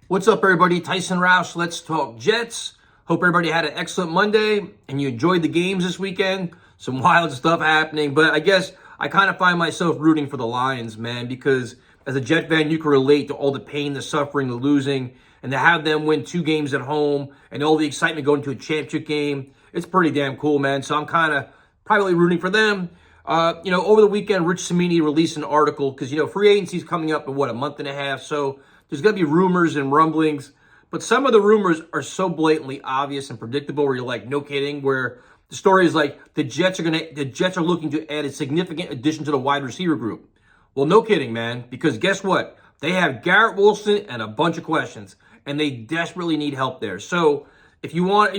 What's up, everybody? Tyson Roush. Let's talk Jets. Hope everybody had an excellent Monday and you enjoyed the games this weekend. Some wild stuff happening, but I guess I kind of find myself rooting for the Lions, man, because as a Jet fan, you can relate to all the pain, the suffering, the losing, and to have them win 2 games at home and all the excitement going to a championship game. It's pretty damn cool, man. So I'm kind of privately rooting for them. Over the weekend, Rich Cimini released an article because, free agency is coming up in a month and a half. So there's going to be rumors and rumblings, but some of the rumors are so blatantly obvious and predictable where you're like, no kidding, where the story is like the Jets are looking to add a significant addition to the wide receiver group. Well, no kidding, man, because guess what? They have Garrett Wilson and a bunch of questions, and they desperately need help there. So if you want,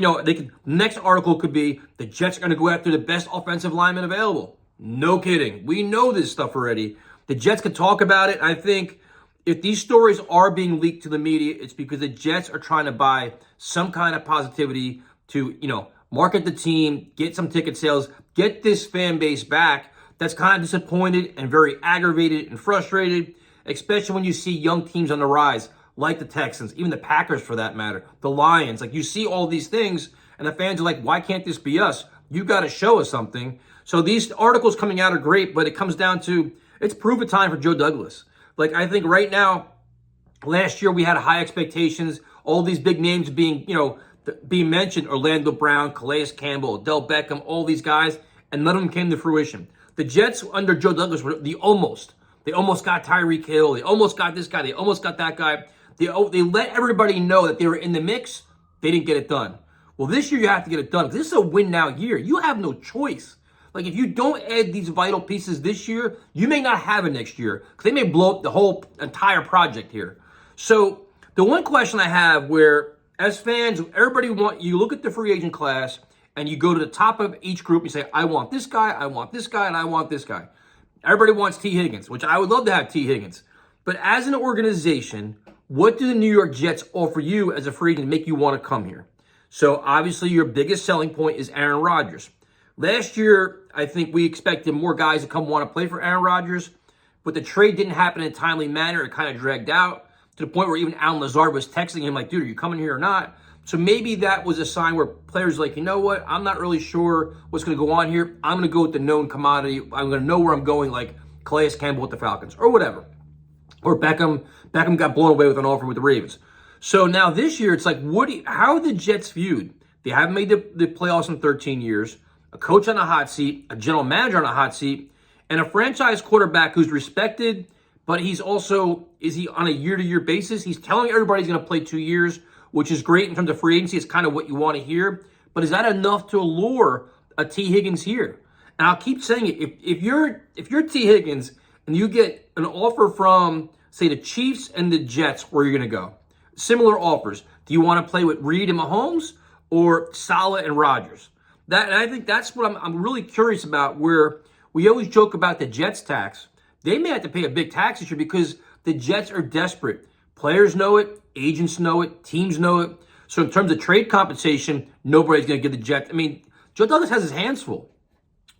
next article could be the Jets are going to go after the best offensive lineman available. No kidding. We know this stuff already. The Jets could talk about it. I think if these stories are being leaked to the media, it's because the Jets are trying to buy some kind of positivity to, market the team, get some ticket sales, get this fan base back that's kind of disappointed and very aggravated and frustrated, especially when you see young teams on the rise, like the Texans, even the Packers for that matter, the Lions. Like, you see all these things, and the fans are like, why can't this be us? You got to show us something. So these articles coming out are great, but it comes down to, it's prove-it time for Joe Douglas. Like, I think right now, last year we had high expectations, all these big names being mentioned, Orlando Brown, Calais Campbell, Odell Beckham, all these guys, and none of them came to fruition. The Jets under Joe Douglas were the almost. They almost got Tyreek Hill. They almost got this guy. They almost got that guy. They let everybody know that they were in the mix. They didn't get it done. Well, this year you have to get it done. This is a win now year. You have no choice. Like, if you don't add these vital pieces this year, you may not have it next year because they may blow up the whole entire project here. So the one question I have where, as fans, you look at the free agent class and you go to the top of each group and you say, I want this guy, I want this guy, and I want this guy. Everybody wants T. Higgins, which I would love to have T. Higgins. But as an organization, what do the New York Jets offer you as a free agent to make you want to come here? So obviously your biggest selling point is Aaron Rodgers. Last year, I think we expected more guys to come want to play for Aaron Rodgers, but the trade didn't happen in a timely manner. It kind of dragged out to the point where even Alan Lazard was texting him like, dude, are you coming here or not? So maybe that was a sign where players are like, you know what? I'm not really sure what's going to go on here. I'm going to go with the known commodity. I'm going to know where I'm going, like Calais Campbell with the Falcons or whatever. Or Beckham got blown away with an offer with the Ravens. So now this year, it's like, how are the Jets viewed? They haven't made the playoffs in 13 years. A coach on a hot seat, a general manager on a hot seat, and a franchise quarterback who's respected, but is he on a year-to-year basis? He's telling everybody he's going to play 2 years, which is great in terms of free agency. It's kind of what you want to hear. But is that enough to allure a T. Higgins here? And I'll keep saying it. If you're T. Higgins and you get an offer from, say, the Chiefs and the Jets, where you're going to go? Similar offers. Do you want to play with Reed and Mahomes or Saleh and Rodgers? And I think that's what I'm really curious about, where we always joke about the Jets tax. They may have to pay a big tax this year because the Jets are desperate. Players know it, agents know it, teams know it. So in terms of trade compensation, nobody's going to give the Jets. I mean, Joe Douglas has his hands full.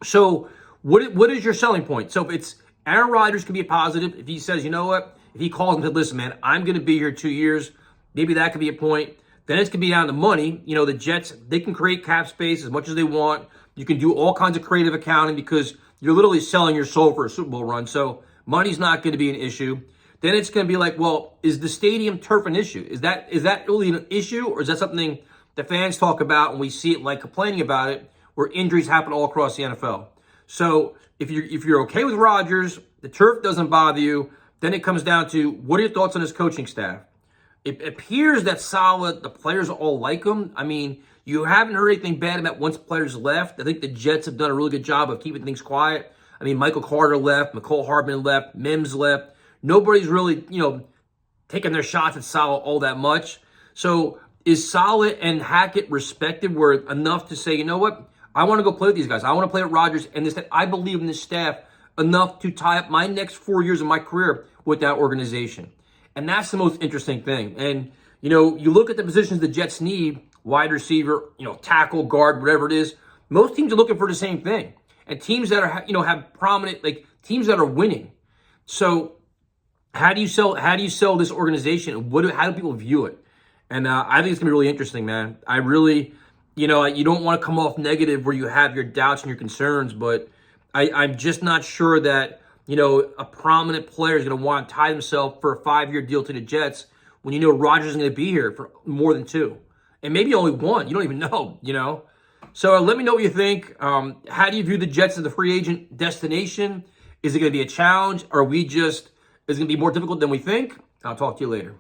So what is your selling point? So if it's Aaron Rodgers can be a positive. If he says, you know what, if he calls and says, listen, man, I'm going to be here 2 years, maybe that could be a point. Then it's going to be down to money. The Jets, they can create cap space as much as they want. You can do all kinds of creative accounting because you're literally selling your soul for a Super Bowl run. So money's not going to be an issue. Then it's going to be like, well, is the stadium turf an issue? Is that really an issue, or is that something the fans talk about and we see it like complaining about it, where injuries happen all across the NFL? So if you're okay with Rodgers, the turf doesn't bother you, then it comes down to, what are your thoughts on his coaching staff? It appears that Saleh, the players all like him. I mean, you haven't heard anything bad about once players left. I think the Jets have done a really good job of keeping things quiet. I mean, Michael Carter left, McCole Hardman left, Mims left. Nobody's really, taking their shots at Saleh all that much. So is Saleh and Hackett respected were enough to say, you know what, I want to go play with these guys. I want to play with Rodgers and this. I believe in this staff enough to tie up my next 4 years of my career with that organization. And that's the most interesting thing. And, you look at the positions the Jets need, wide receiver, tackle, guard, whatever it is. Most teams are looking for the same thing. And teams that are, have prominent, like teams that are winning. So How do you sell? How do you sell this organization? How do people view it? And I think it's gonna be really interesting, man. I really, you don't want to come off negative where you have your doubts and your concerns, but I'm just not sure that a prominent player is gonna want to tie himself for a 5-year deal to the Jets when Rodgers is gonna be here for more than 2, and maybe only 1. You don't even know. So let me know what you think. How do you view the Jets as the free agent destination? Is it going to be a challenge? Is it going to be more difficult than we think? I'll talk to you later.